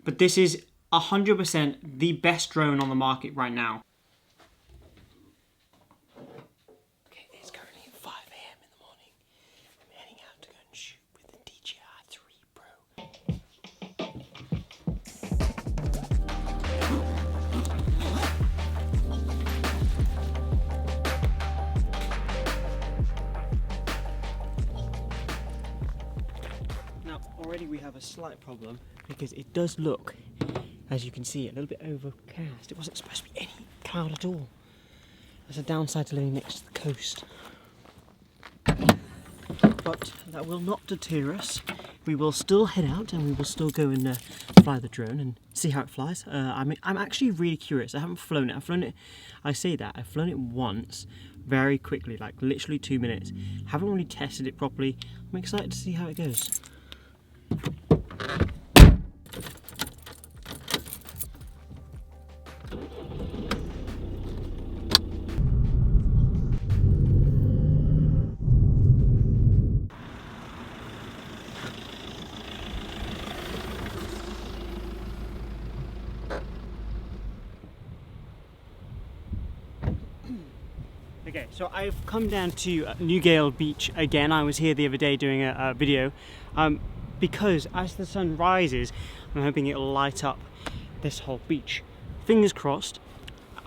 but this is 100% the best drone on the market right now. Okay, it's currently 5 AM in the morning. I'm heading out to go and shoot with the DJI 3 Pro. Now, already we have a slight problem because it does look, as you can see, a little bit overcast. It wasn't supposed to be any cloud at all. There's a downside to living next to the coast. But that will not deter us. We will still head out and we will still go and fly the drone and see how it flies. I'm actually really curious. I haven't flown it. I've flown it once very quickly, like literally 2 minutes. Haven't really tested it properly. I'm excited to see how it goes. Okay, so I've come down to Newgale Beach again. I was here the other day doing a video because as the sun rises, I'm hoping it'll light up this whole beach. Fingers crossed.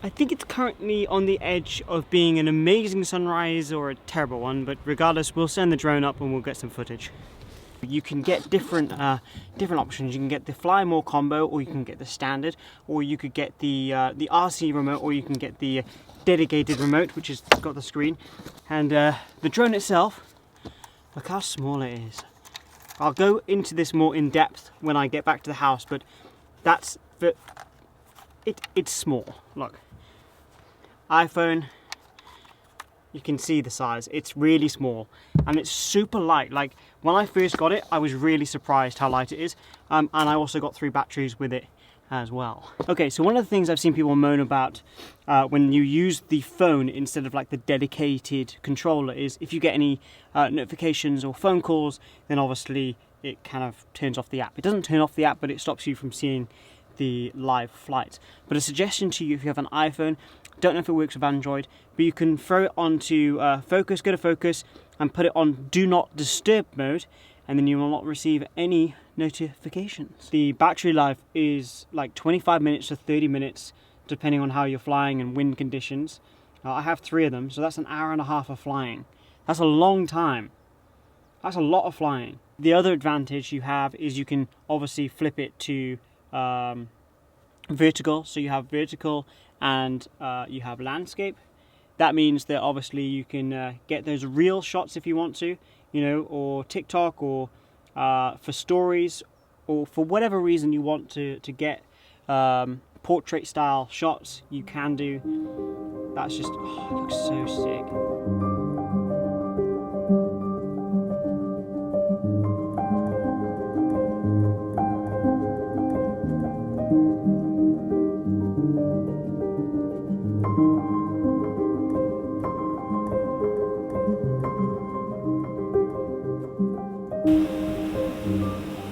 I think it's currently on the edge of being an amazing sunrise or a terrible one, but regardless, we'll send the drone up and we'll get some footage. You can get different options. You can get the Fly More combo, or you can get the standard, or you could get the RC remote, or you can get the dedicated remote, which has got the screen. And the drone itself, look how small it is. I'll go into this more in depth when I get back to the house, but it's small. Look, iPhone. You can see the size. It's really small and it's super light. Like when I first got it, I was really surprised how light it is. And I also got 3 batteries with it as well. Okay, so one of the things I've seen people moan about when you use the phone instead of like the dedicated controller is if you get any notifications or phone calls, then obviously it kind of turns off the app. It doesn't turn off the app, but it stops you from seeing the live flight. But a suggestion to you, if you have an iPhone, don't know if it works with Android, but you can throw it onto focus, go to focus, and put it on do not disturb mode, and then you will not receive any notifications. The battery life is like 25 minutes to 30 minutes, depending on how you're flying and wind conditions. I have 3 of them, so that's an hour and a half of flying. That's a long time. That's a lot of flying. The other advantage you have is you can obviously flip it to vertical, so you have vertical and you have landscape. That means that obviously you can get those real shots if you want to, you know, or TikTok, or for stories, or for whatever reason you want to get portrait style shots, you can do. That's just, oh, it looks so sick.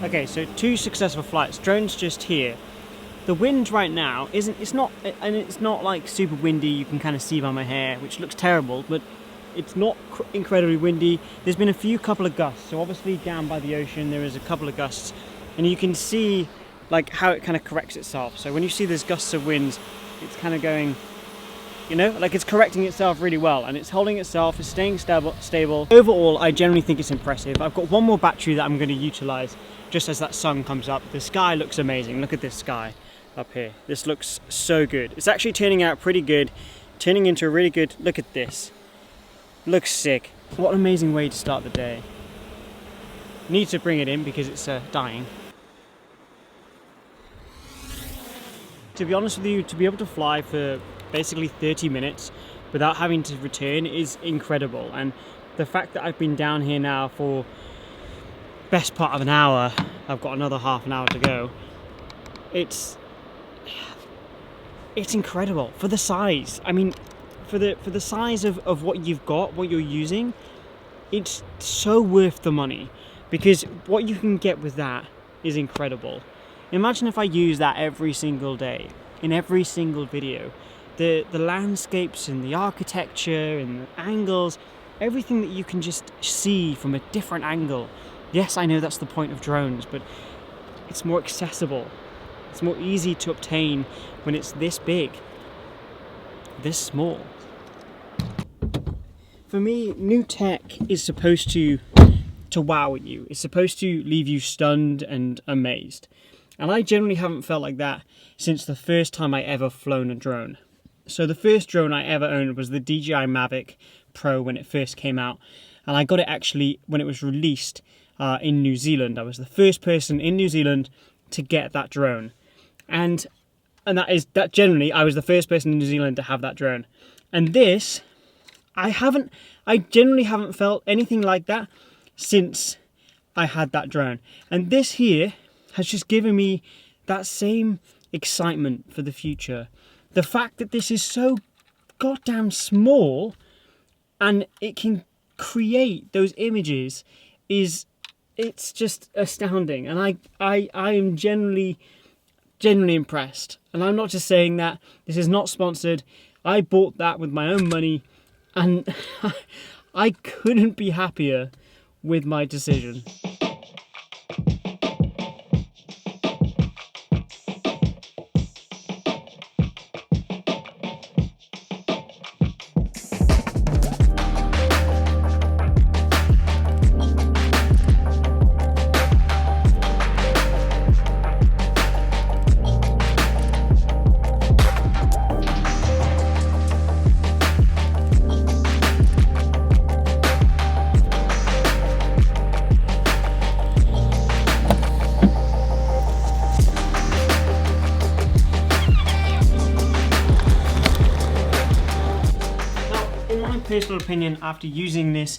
Okay, so 2 successful flights. Drone's just here. The wind right now it's not like super windy. You can kind of see by my hair, which looks terrible, but it's not incredibly windy. There's been a couple of gusts. So obviously down by the ocean there is a couple of gusts, and you can see like how it kind of corrects itself. So when you see these gusts of winds, it's kind of going, you know, like it's correcting itself really well, and it's holding itself, it's staying stable. Overall, I generally think it's impressive. I've got 1 more battery that I'm going to utilize just as that sun comes up. The sky looks amazing. Look at this sky up here. This looks so good. It's actually turning out pretty good, turning into a really good, look at this. Looks sick. What an amazing way to start the day. Need to bring it in because it's dying. To be honest with you, to be able to fly for basically 30 minutes without having to return is incredible. And the fact that I've been down here now for best part of an hour, I've got another half an hour to go, it's incredible for the size. I mean, for the size of what you've got, what you're using, it's so worth the money, because what you can get with that is incredible. Imagine if I use that every single day, in every single video. The landscapes and the architecture and the angles, everything that you can just see from a different angle. Yes, I know that's the point of drones, but it's more accessible. It's more easy to obtain when it's this big, this small. For me, new tech is supposed to wow you. It's supposed to leave you stunned and amazed. And I generally haven't felt like that since the first time I ever flown a drone. So the first drone I ever owned was the DJI Mavic Pro when it first came out. And I got it actually when it was released in New Zealand. I was the first person in New Zealand to get that drone. And that generally, I was the first person in New Zealand to have that drone. And this, I generally haven't felt anything like that since I had that drone. And this here has just given me that same excitement for the future. The fact that this is so goddamn small and it can create those images it's just astounding. And I am genuinely impressed. And I'm not just saying that. This is not sponsored. I bought that with my own money and I couldn't be happier with my decision. Personal opinion, after using this,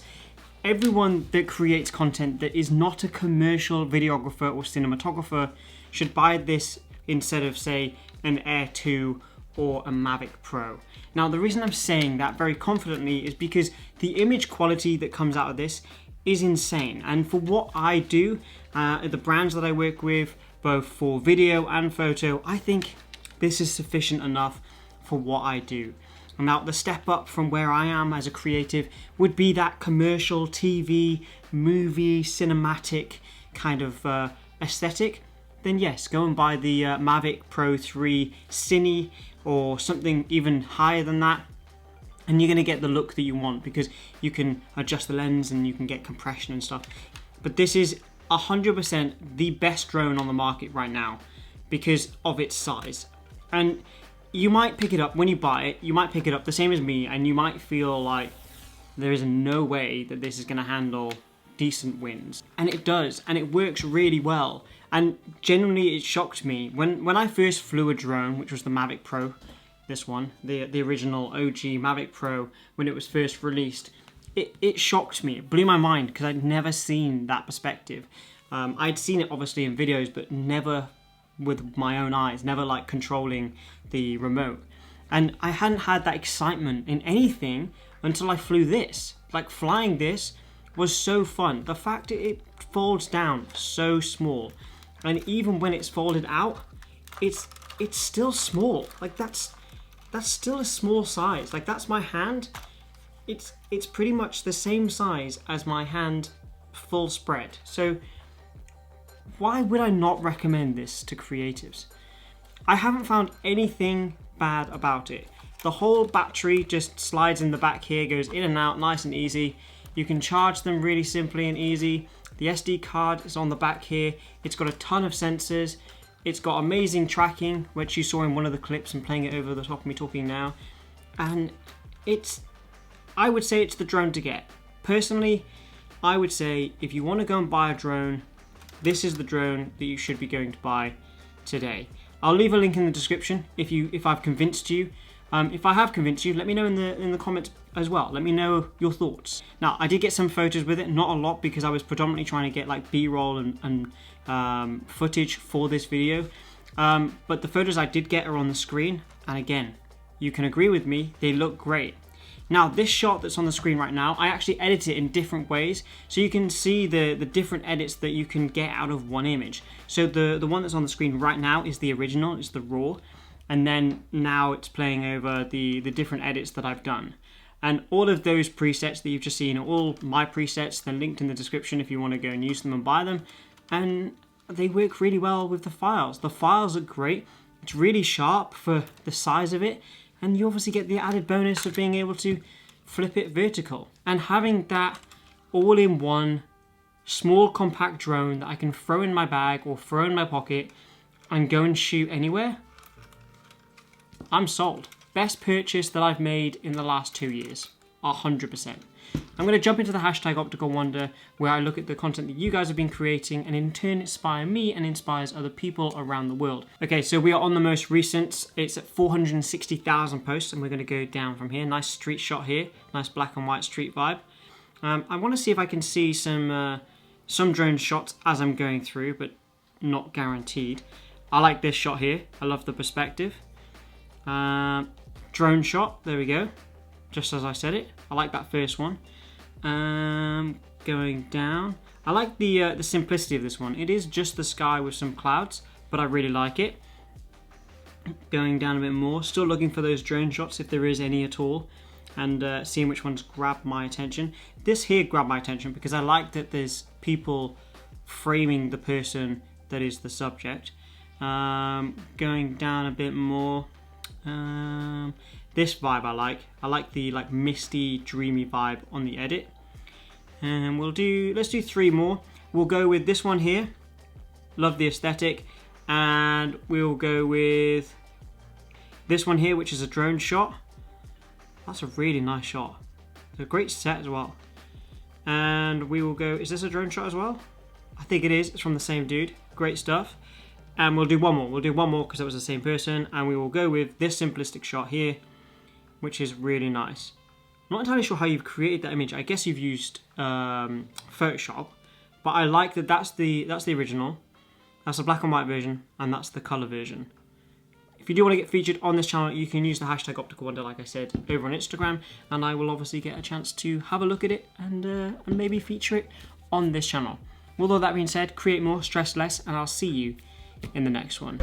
everyone that creates content that is not a commercial videographer or cinematographer should buy this instead of, say, an Air 2 or a Mavic Pro. Now, the reason I'm saying that very confidently is because the image quality that comes out of this is insane. And for what I do, the brands that I work with, both for video and photo, I think this is sufficient enough for what I do. Now, the step up from where I am as a creative would be that commercial TV, movie, cinematic kind of aesthetic. Then yes, go and buy the Mavic Pro 3 Cine or something even higher than that. And you're going to get the look that you want because you can adjust the lens and you can get compression and stuff. But this is 100% the best drone on the market right now because of its size. And you might pick it up, when you buy it, you might pick it up the same as me and you might feel like there is no way that this is going to handle decent winds. And it does, and it works really well. And genuinely it shocked me. When I first flew a drone, which was the Mavic Pro, this one, the original OG Mavic Pro, when it was first released, it shocked me. It blew my mind because I'd never seen that perspective. I'd seen it obviously in videos, but never with my own eyes, never like controlling the remote. And I hadn't had that excitement in anything until I flew this. Like, flying this was so fun. The fact that it folds down so small, and even when it's folded out, it's still small. Like, that's still a small size. Like, that's my hand. It's pretty much the same size as my hand full spread. So why would I not recommend this to creatives? I haven't found anything bad about it. The whole battery just slides in the back here, goes in and out nice and easy. You can charge them really simply and easy. The SD card is on the back here. It's got a ton of sensors. It's got amazing tracking, which you saw in one of the clips. I'm playing it over the top of me talking now. And I would say it's the drone to get. Personally, I would say if you want to go and buy a drone, this is the drone that you should be going to buy today. I'll leave a link in the description if I've convinced you. If I have convinced you, let me know in the comments as well. Let me know your thoughts. Now, I did get some photos with it, not a lot because I was predominantly trying to get like B-roll and footage for this video. But the photos I did get are on the screen, and again, you can agree with me, they look great. Now this shot that's on the screen right now, I actually edit it in different ways, so you can see the different edits that you can get out of one image. So the one that's on the screen right now is the original, it's the raw, and then now it's playing over the different edits that I've done. And all of those presets that you've just seen are all my presets. They're linked in the description if you want to go and use them and buy them. And they work really well with the files. The files are great. It's really sharp for the size of it. And you obviously get the added bonus of being able to flip it vertical. And having that all in one small compact drone that I can throw in my bag or throw in my pocket and go and shoot anywhere, I'm sold. Best purchase that I've made in the last 2 years, 100%. I'm going to jump into the hashtag Optical Wonder, where I look at the content that you guys have been creating and in turn inspire me and inspires other people around the world. Okay, so we are on the most recent. It's at 460,000 posts, and we're going to go down from here. Nice street shot here, nice black and white street vibe. I want to see if I can see some drone shots as I'm going through, but not guaranteed. I like this shot here. I love the perspective. Drone shot, there we go, just as I said it. I like that first one. Going down, I like the simplicity of this one. It is just the sky with some clouds, but I really like it. Going down a bit more, still looking for those drone shots if there is any at all, and seeing which ones grab my attention. This here grabbed my attention because I like that there's people framing the person that is the subject. Going down a bit more. This vibe I like the misty, dreamy vibe on the edit. And let's do 3 more. We'll go with this one here. Love the aesthetic. And we'll go with this one here, which is a drone shot. That's a really nice shot. It's a great set as well. And we will go, is this a drone shot as well? I think it is, it's from the same dude. Great stuff. And we'll do one more. We'll do one more because it was the same person. And we will go with this simplistic shot here, which is really nice. I'm not entirely sure how you've created that image. I guess you've used Photoshop, but I like that that's the original. That's the black and white version, and that's the color version. If you do want to get featured on this channel, you can use the hashtag Optical Wonder, like I said, over on Instagram, and I will obviously get a chance to have a look at it and maybe feature it on this channel. With all that being said, create more, stress less, and I'll see you in the next one.